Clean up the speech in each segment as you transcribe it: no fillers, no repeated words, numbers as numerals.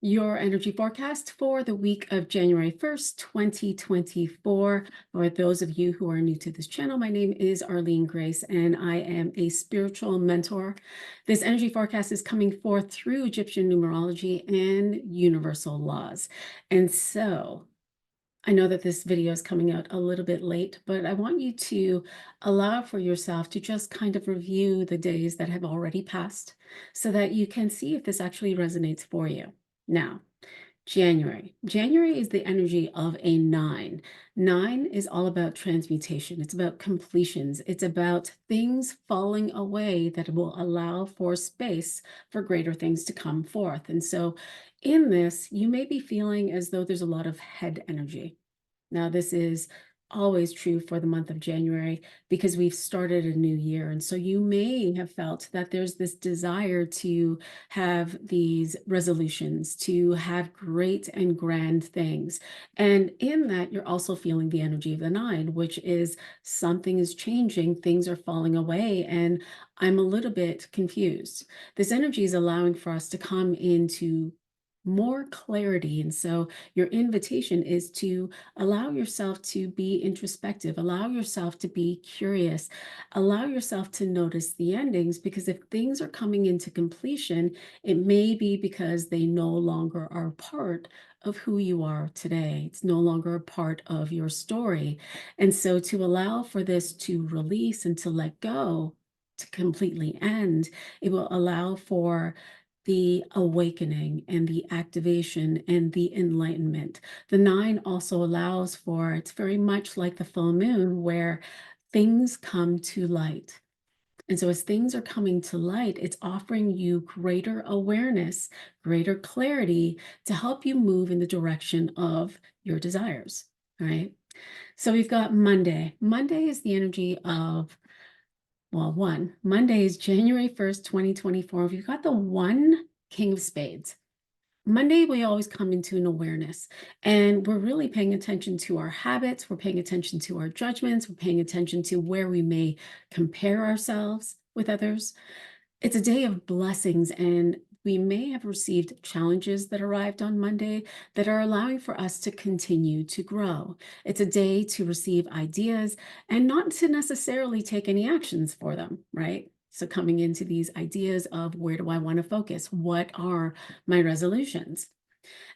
Your energy forecast for the week of January 1st, 2024. For those of you who are new to this channel, my name is Arlene Grace, and I am a spiritual mentor. This energy forecast is coming forth through Egyptian numerology and universal laws. And so I know that this video is coming out a little bit late, but I want you to allow for yourself to just kind of review the days that have already passed so that you can see if this actually resonates for you. Now, January. January is the energy of a nine. Nine is all about transmutation. It's about completions. It's about things falling away that will allow for space for greater things to come forth. And so in this, you may be feeling as though there's a lot of head energy. Now, this is always true for the month of January because we've started a new year. And so you may have felt that there's this desire to have these resolutions, to have great and grand things. And in that, you're also feeling the energy of the nine, which is something is changing, things are falling away, and I'm a little bit confused. This energy is allowing for us to come into more clarity. And so your invitation is to allow yourself to be introspective, allow yourself to be curious, allow yourself to notice the endings, because if things are coming into completion, it may be because they no longer are part of who you are today. It's no longer a part of your story. And so to allow for this to release and to let go, to completely end, it will allow for the awakening and the activation and the enlightenment. The nine also allows for, it's very much like the full moon where things come to light. And so as things are coming to light, it's offering you greater awareness, greater clarity to help you move in the direction of your desires. All right. So we've got Monday. Monday is the energy of, well, Monday is January 1st, 2024. We've got the one King of Spades. Monday, we always come into an awareness, and we're really paying attention to our habits. We're paying attention to our judgments. We're paying attention to where we may compare ourselves with others. It's a day of blessings, and we may have received challenges that arrived on Monday that are allowing for us to continue to grow. It's a day to receive ideas and not to necessarily take any actions for them, right? So coming into these ideas of where do I want to focus? What are my resolutions?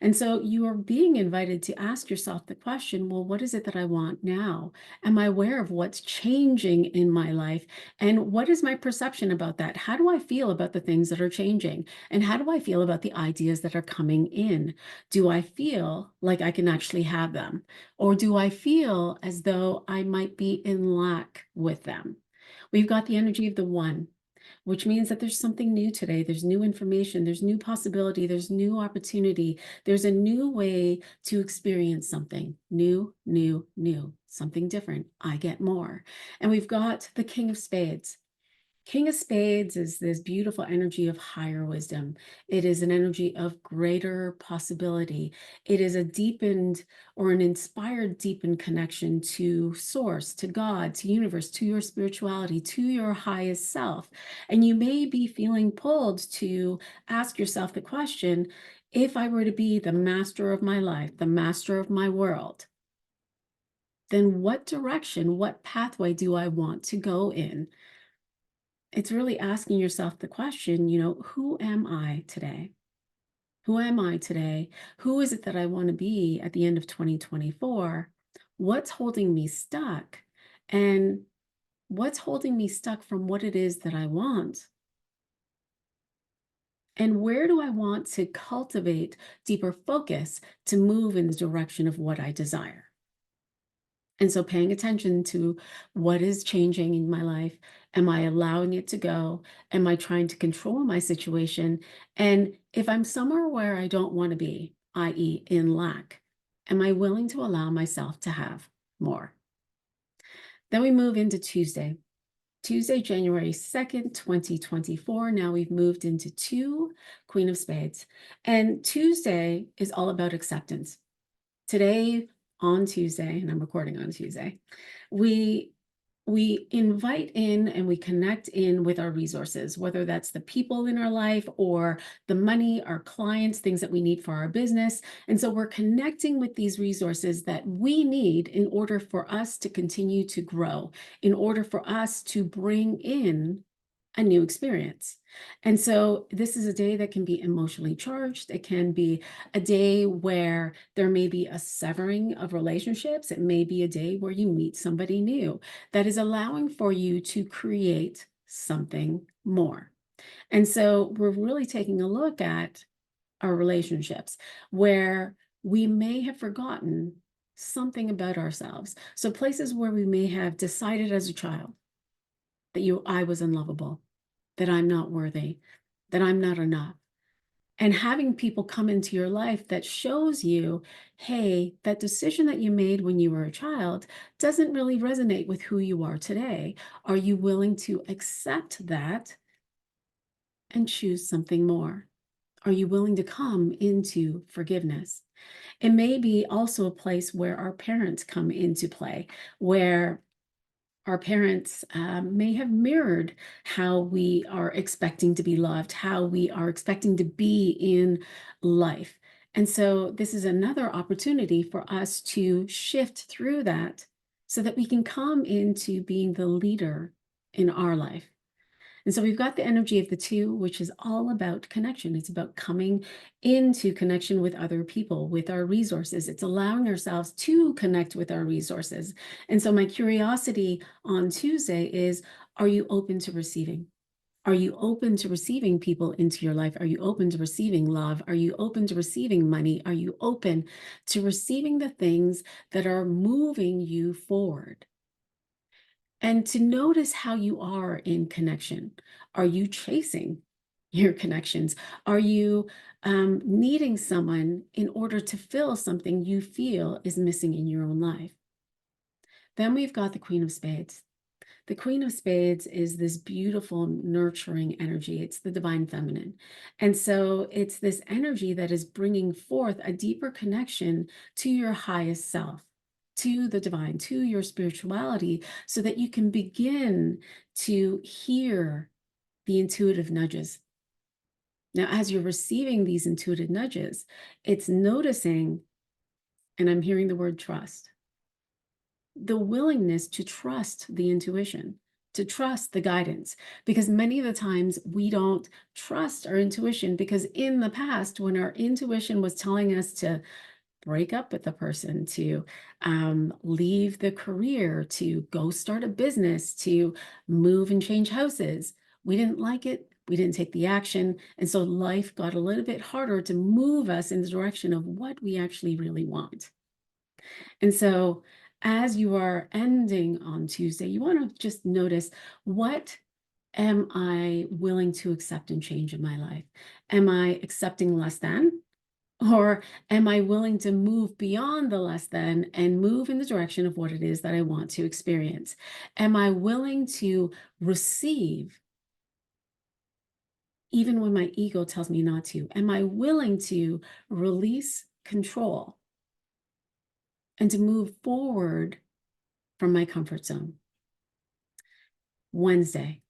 And so you are being invited to ask yourself the question, well, what is it that I want now? Am I aware of what's changing in my life? And what is my perception about that? How do I feel about the things that are changing? And how do I feel about the ideas that are coming in? Do I feel like I can actually have them? Or do I feel as though I might be in lack with them? We've got the energy of the one, which means that there's something new today. There's new information, there's new possibility, there's new opportunity. There's a new way to experience something new, something different. I get more. And we've got the King of Spades. King of Spades is this beautiful energy of higher wisdom. It is an energy of greater possibility. It is a deepened or an inspired, deepened connection to source, to God, to universe, to your spirituality, to your highest self. And you may be feeling pulled to ask yourself the question, if I were to be the master of my life, the master of my world, then what direction, what pathway do I want to go in? It's really asking yourself the question, who am I today? Who am I today? Who is it that I want to be at the end of 2024? What's holding me stuck? And what's holding me stuck from what it is that I want? And where do I want to cultivate deeper focus to move in the direction of what I desire? And so paying attention to what is changing in my life. Am I allowing it to go? Am I trying to control my situation? And if I'm somewhere where I don't want to be, i.e. in lack, am I willing to allow myself to have more? Then we move into Tuesday. Tuesday, January 2nd, 2024. Now we've moved into two Queen of Spades. And Tuesday is all about acceptance. Today, on Tuesday, and I'm recording on Tuesday, we we invite in and we connect in with our resources, whether that's the people in our life or the money, our clients, things that we need for our business. And so we're connecting with these resources that we need in order for us to continue to grow, in order for us to bring in a new experience. And so this is a day that can be emotionally charged. It can be a day where there may be a severing of relationships. It may be a day where you meet somebody new that is allowing for you to create something more. And so we're really taking a look at our relationships where we may have forgotten something about ourselves. So places where we may have decided as a child that I was unlovable, that I'm not worthy, that I'm not enough. And having people come into your life that shows you, hey, that decision that you made when you were a child doesn't really resonate with who you are today. Are you willing to accept that and choose something more? Are you willing to come into forgiveness? It may be also a place where our parents come into play, where our parents may have mirrored how we are expecting to be loved, how we are expecting to be in life. And so this is another opportunity for us to shift through that so that we can come into being the leader in our life. And so we've got the energy of the two, which is all about connection. It's about coming into connection with other people, with our resources. It's allowing ourselves to connect with our resources. And so my curiosity on Tuesday is, are you open to receiving? Are you open to receiving people into your life? Are you open to receiving love? Are you open to receiving money? Are you open to receiving the things that are moving you forward? And to notice how you are in connection. Are you chasing your connections? Are you needing someone in order to fill something you feel is missing in your own life? Then we've got the Queen of Spades. The Queen of Spades is this beautiful, nurturing energy. It's the divine feminine. And so it's this energy that is bringing forth a deeper connection to your highest self, to the divine, to your spirituality, so that you can begin to hear the intuitive nudges. Now, as you're receiving these intuitive nudges, it's noticing, and I'm hearing the word trust, the willingness to trust the intuition, to trust the guidance, because many of the times we don't trust our intuition because in the past, when our intuition was telling us to break up with the person, to leave the career, to go start a business, to move and change houses, we didn't like it. We didn't take the action. And so life got a little bit harder to move us in the direction of what we actually really want. And so as you are ending on Tuesday, you want to just notice, what am I willing to accept and change in my life? Am I accepting less than? Or am I willing to move beyond the less than and move in the direction of what it is that I want to experience? Am I willing to receive even when my ego tells me not to? Am I willing to release control and to move forward from my comfort zone? Wednesday,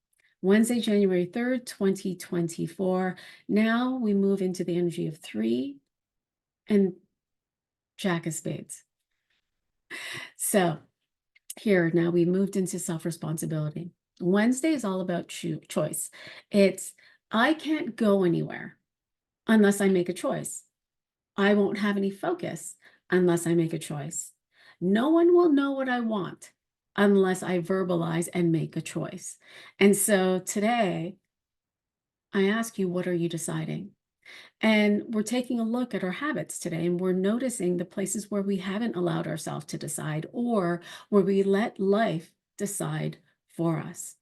January 3rd, 2024. Now we move into the energy of 3 and Jack of Spades. So here, now we moved into self-responsibility. Wednesday is all about choice. It's, I can't go anywhere unless I make a choice. I won't have any focus unless I make a choice. No one will know what I want unless I verbalize and make a choice. And so today, I ask you, what are you deciding? And we're taking a look at our habits today, and we're noticing the places where we haven't allowed ourselves to decide, or where we let life decide for us.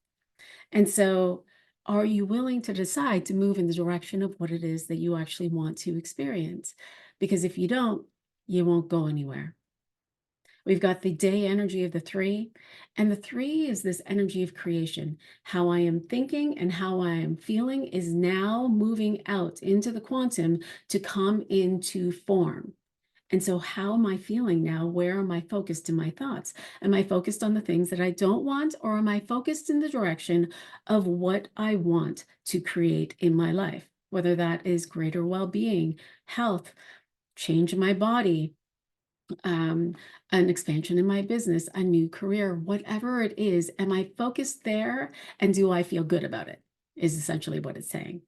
And so, are you willing to decide to move in the direction of what it is that you actually want to experience? Because if you don't, you won't go anywhere. We've got the day energy of the 3, and the 3 is this energy of creation. How I am thinking and how I am feeling is now moving out into the quantum to come into form. And so how am I feeling now? Where am I focused in my thoughts? Am I focused on the things that I don't want, or am I focused in the direction of what I want to create in my life? Whether that is greater well-being, health, change in my body, um, an expansion in my business, a new career, whatever it is, am I focused there? And do I feel good about it? Is essentially what it's saying.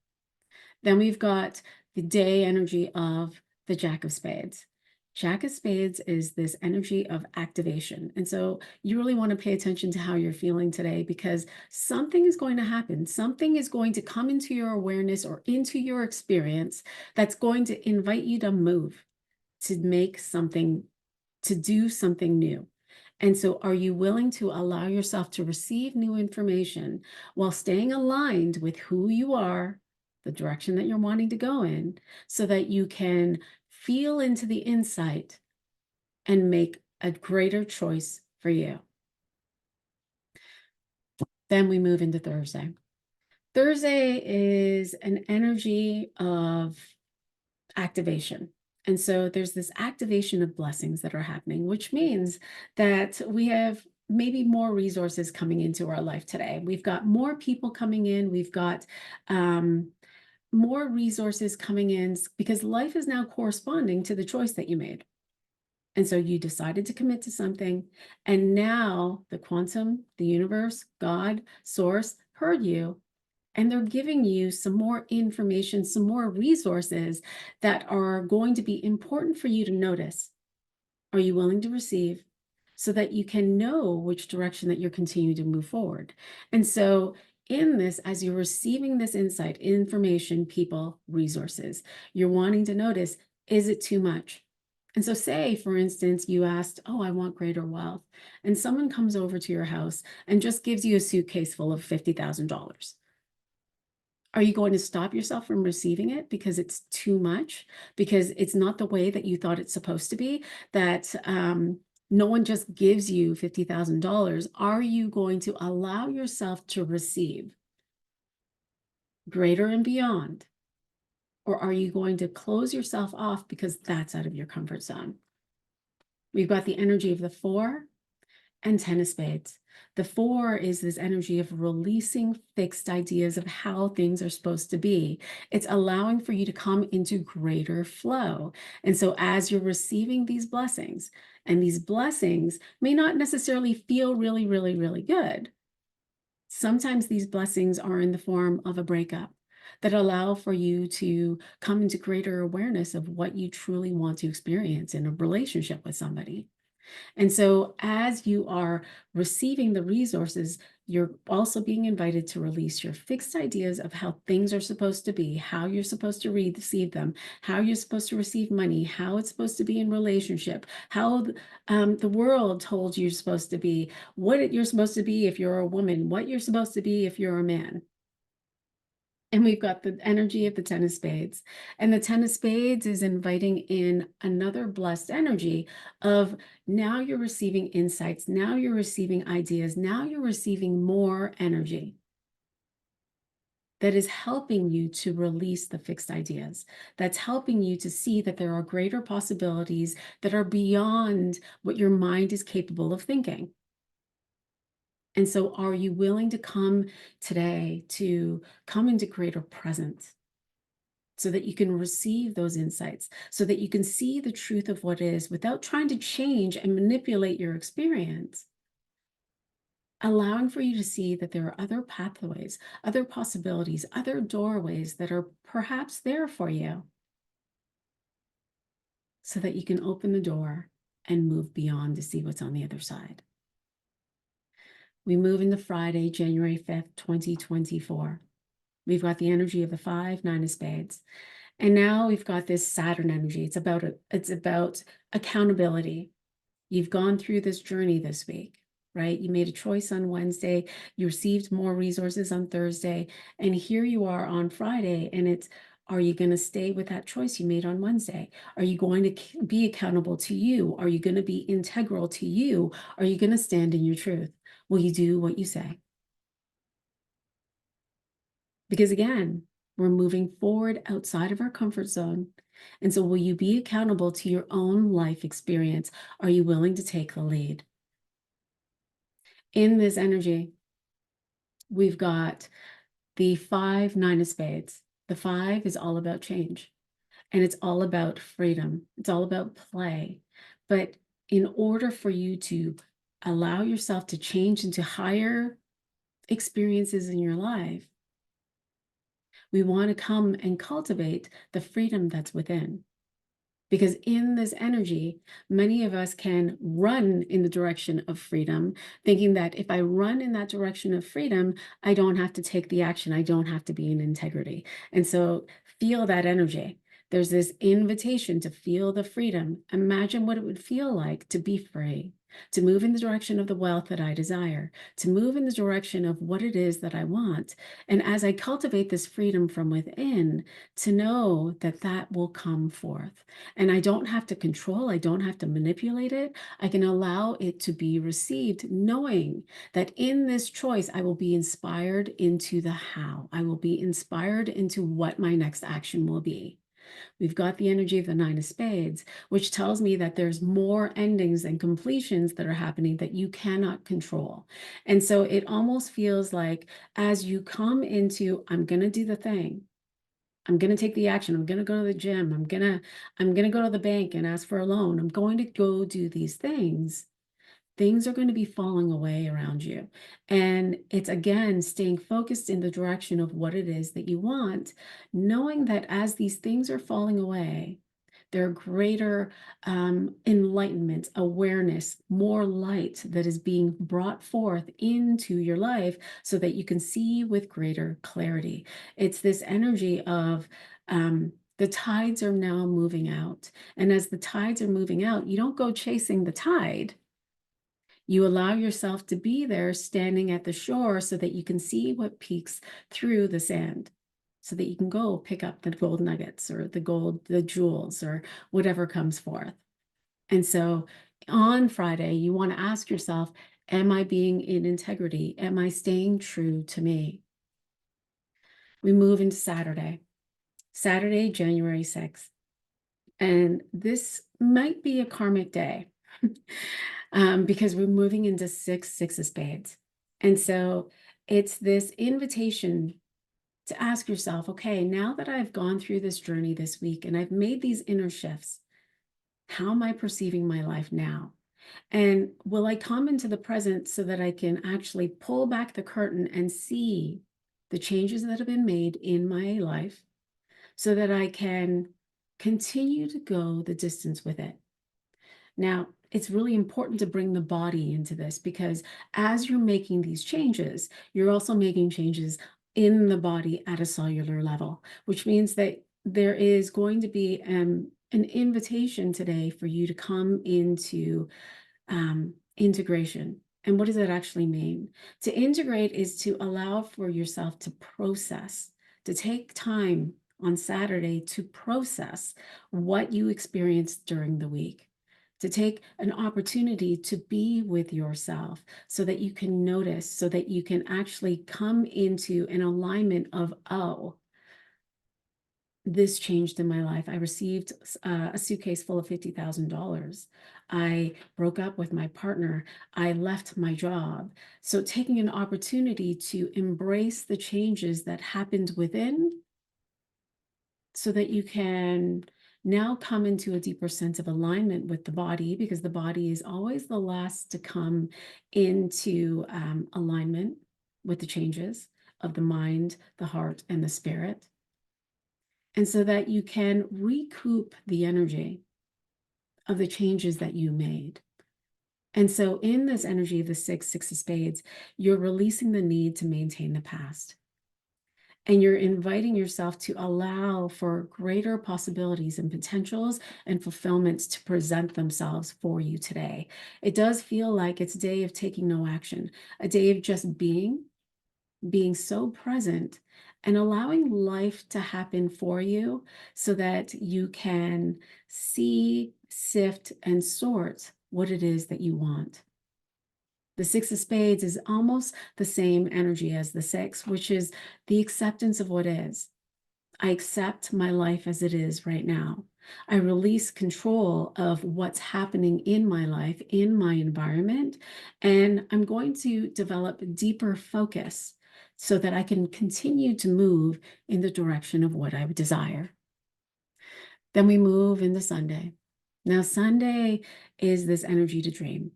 Then we've got the day energy of the Jack of Spades. Jack of Spades is this energy of activation. And so you really want to pay attention to how you're feeling today, because something is going to happen. Something is going to come into your awareness or into your experience that's going to invite you to move, to make something, to do something new. And so, are you willing to allow yourself to receive new information while staying aligned with who you are, the direction that you're wanting to go in, so that you can feel into the insight and make a greater choice for you? Then we move into Thursday. Thursday is an energy of activation. And so there's this activation of blessings that are happening, which means that we have maybe more resources coming into our life today. We've got more people coming in. We've got more resources coming in because life is now corresponding to the choice that you made. And so you decided to commit to something. And now the quantum, the universe, God, source heard you, and they're giving you some more information, some more resources that are going to be important for you to notice. Are you willing to receive, so that you can know which direction that you're continuing to move forward? And so in this, as you're receiving this insight, information, people, resources, you're wanting to notice, is it too much? And so say, for instance, you asked, oh, I want greater wealth. And someone comes over to your house and just gives you a suitcase full of $50,000. Are you going to stop yourself from receiving it because it's too much, because it's not the way that you thought it's supposed to be, that no one just gives you $50,000? Are you going to allow yourself to receive greater and beyond? Or are you going to close yourself off because that's out of your comfort zone? We've got the energy of the 4 and 10 of spades. The 4 is this energy of releasing fixed ideas of how things are supposed to be. It's allowing for you to come into greater flow. And so as you're receiving these blessings, and these blessings may not necessarily feel really, really, really good. Sometimes these blessings are in the form of a breakup that allow for you to come into greater awareness of what you truly want to experience in a relationship with somebody. And so, as you are receiving the resources, you're also being invited to release your fixed ideas of how things are supposed to be, how you're supposed to receive them, how you're supposed to receive money, how it's supposed to be in relationship, how the world told you you're supposed to be, what you're supposed to be if you're a woman, what you're supposed to be if you're a man. And we've got the energy of the 10 of spades. And the 10 of spades is inviting in another blessed energy of, now you're receiving insights, now you're receiving ideas, now you're receiving more energy that is helping you to release the fixed ideas, that's helping you to see that there are greater possibilities that are beyond what your mind is capable of thinking. And so, are you willing to come today to come into greater presence, so that you can receive those insights, so that you can see the truth of what is without trying to change and manipulate your experience, allowing for you to see that there are other pathways, other possibilities, other doorways that are perhaps there for you, so that you can open the door and move beyond to see what's on the other side. We move into Friday, January 5th, 2024. We've got the energy of the 5, 9 of spades. And now we've got this Saturn energy. It's about accountability. You've gone through this journey this week, right? You made a choice on Wednesday, you received more resources on Thursday, and here you are on Friday, and it's, are you going to stay with that choice you made on Wednesday? Are you going to be accountable to you? Are you going to be integral to you? Are you going to stand in your truth? Will you do what you say? Because again, We're moving forward outside of our comfort zone. And so, will you be accountable to your own life experience? Are you willing to take the lead? In this energy, we've got the five, nine of spades. The five is all about change, and it's all about freedom. It's all about play. But in order for you to allow yourself to change into higher experiences in your life, we want to come and cultivate the freedom that's within. Because in this energy, many of us can run in the direction of freedom, thinking that if I run in that direction of freedom, I don't have to take the action. I don't have to be in integrity. And so feel that energy. There's this invitation to feel the freedom. Imagine what it would feel like to be free, to move in the direction of the wealth that I desire, to move in the direction of what it is that I want. And as I cultivate this freedom from within, to know that that will come forth. And I don't have to control, I don't have to manipulate it. I can allow it to be received, knowing that in this choice, I will be inspired into the how. I will be inspired into what my next action will be. We've got the energy of the nine of spades, which tells me that there's more endings and completions that are happening that you cannot control. And so it almost feels like as you come into, I'm going to do the thing. I'm going to take the action. I'm going to go to the gym. I'm going to go to the bank and ask for a loan. I'm going to go do these things. Things are going to be falling away around you. And it's again staying focused in the direction of what it is that you want, knowing that as these things are falling away, there are greater enlightenment, awareness, more light that is being brought forth into your life so that you can see with greater clarity. It's this energy of the tides are now moving out. And as the tides are moving out, you don't go chasing the tide. You allow yourself to be there standing at the shore so that you can see what peeks through the sand, so that you can go pick up the gold nuggets or the jewels or whatever comes forth. And so on Friday, you want to ask yourself, am I being in integrity? Am I staying true to me? We move into Saturday, January 6th. And this might be a karmic day. Because we're moving into six of spades. And so it's this invitation to ask yourself, okay, now that I've gone through this journey this week and I've made these inner shifts, how am I perceiving my life now? And will I come into the present so that I can actually pull back the curtain and see the changes that have been made in my life so that I can continue to go the distance with it? Now, it's really important to bring the body into this because as you're making these changes, you're also making changes in the body at a cellular level, which means that there is going to be an invitation today for you to come into integration. And what does that actually mean? To integrate is to allow for yourself to process, to take time on Saturday to process what you experienced during the week, to take an opportunity to be with yourself so that you can notice, so that you can actually come into an alignment of, oh, this changed in my life. I received a suitcase full of $50,000. I broke up with my partner. I left my job. So taking an opportunity to embrace the changes that happened within so that you can now come into a deeper sense of alignment with the body, because the body is always the last to come into alignment with the changes of the mind, the heart, and the spirit. And so that you can recoup the energy of the changes that you made. And so in this energy of the six of spades, you're releasing the need to maintain the past. And you're inviting yourself to allow for greater possibilities and potentials and fulfillments to present themselves for you today. It does feel like it's a day of taking no action, a day of just being so present and allowing life to happen for you so that you can see, sift, and sort what it is that you want. The six of spades is almost the same energy as the six, which is the acceptance of what is. I accept my life as it is right now. I release control of what's happening in my life, in my environment, and I'm going to develop deeper focus so that I can continue to move in the direction of what I desire. Then we move into Sunday. Now, Sunday is this energy to dream.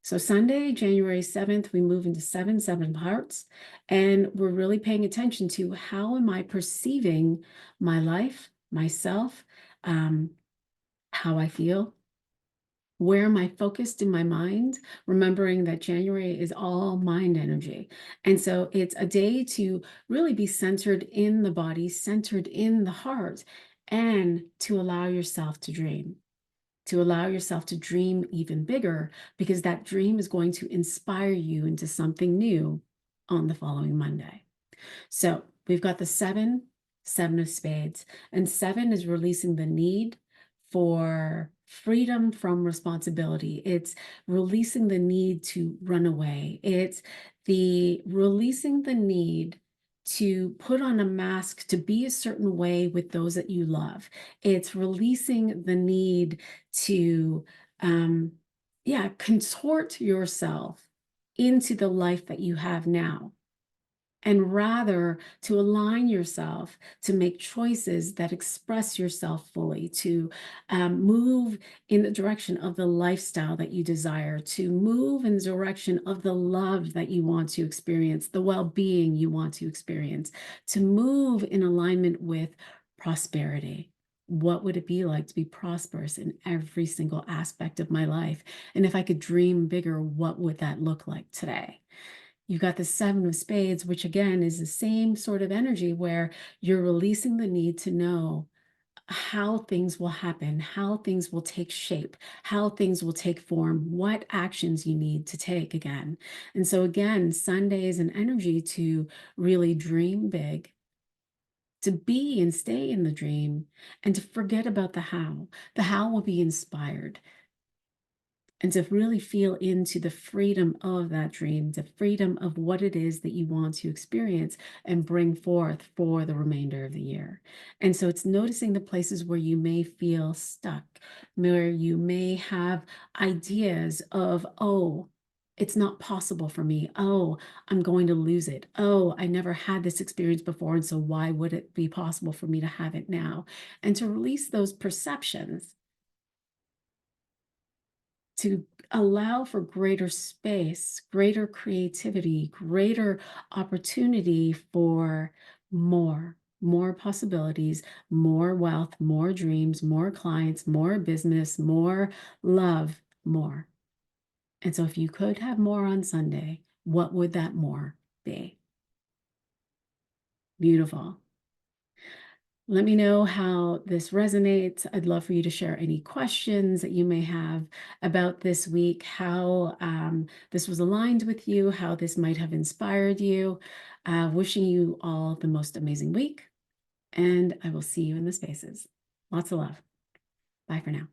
So Sunday, January 7th, we move into 7 parts, and we're really paying attention to how am I perceiving my life, myself, um, how I feel, where am I focused in my mind, remembering that January is all mind energy. And so it's a day to really be centered in the body, centered in the heart, and to allow yourself to dream. To allow yourself to dream even bigger, because that dream is going to inspire you into something new on the following Monday. So we've got the seven of spades, and seven is releasing the need for freedom from responsibility. It's releasing the need to run away. It's the releasing the need to put on a mask to be a certain way with those that you love. It's releasing the need to, contort yourself into the life that you have now, and rather to align yourself to make choices that express yourself fully, to move in the direction of the lifestyle that you desire, to move in the direction of the love that you want to experience, the well-being you want to experience, to move in alignment with prosperity. What would it be like to be prosperous in every single aspect of my life? And if I could dream bigger, what would that look like today? You've got the seven of spades, which again is the same sort of energy where you're releasing the need to know how things will happen, how things will take shape, how things will take form, what actions you need to take again. And so again, Sunday is an energy to really dream big, to be and stay in the dream, and to forget about the how. The how will be inspired, and to really feel into the freedom of that dream, the freedom of what it is that you want to experience and bring forth for the remainder of the year. And so it's noticing the places where you may feel stuck, where you may have ideas of, oh, it's not possible for me. Oh, I'm going to lose it. Oh, I never had this experience before, and so why would it be possible for me to have it now? And to release those perceptions, to allow for greater space, greater creativity, greater opportunity for more possibilities, more wealth, more dreams, more clients, more business, more love, more. And so if you could have more on Sunday, what would that more be? Beautiful. Let me know how this resonates. I'd love for you to share any questions that you may have about this week, how this was aligned with you, how this might have inspired you. Wishing you all the most amazing week, and I will see you in the spaces. Lots of love. Bye for now.